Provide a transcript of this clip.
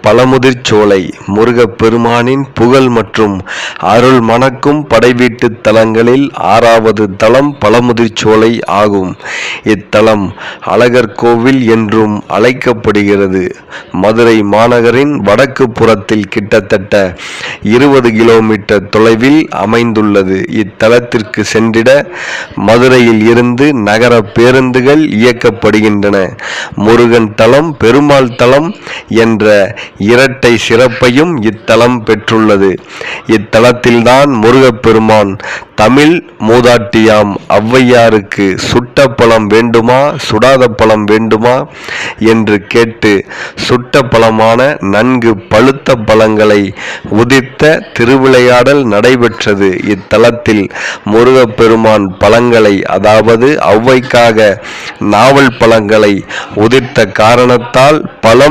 பழமுதிர்ச்சோலை முருகப்பெருமானின் புகழ் மற்றும் அருள் மணக்கும் படைவீட்டு தலங்களில் 6வது தலம் பழமுதிர்ச்சோலை ஆகும். இத்தலம் அழகர் கோவில் என்றும் அழைக்கப்படுகிறது. மதுரை மாநகரின் வடக்கு புறத்தில் கிட்டத்தட்ட 20 கிலோமீட்டர் தொலைவில் அமைந்துள்ளது. இத்தலத்திற்கு சென்றிட மதுரையில் இருந்து நகர பேருந்துகள் இயக்கப்படுகின்றன. முருகன் தலம், பெருமாள் தலம் என்ற இரட்டை சிறப்பையும் இத்தலம் பெற்றுள்ளது. இத்தலத்தில்தான் முருகப்பெருமான் தமிழ் மூதாட்டியாம் ஔவையாருக்கு சுட்ட பழம் வேண்டுமா சுடாத பழம் வேண்டுமா என்று கேட்டு சுட்ட பழமான நன்கு பழுத்த பழங்களை உதிர்த்த திருவிளையாடல் நடைபெற்றது. இத்தலத்தில் முருகப்பெருமான் பழங்களை, அதாவது ஔவைக்காக நாவல் பழங்களை உதிர்த்த காரணத்தால் பழம்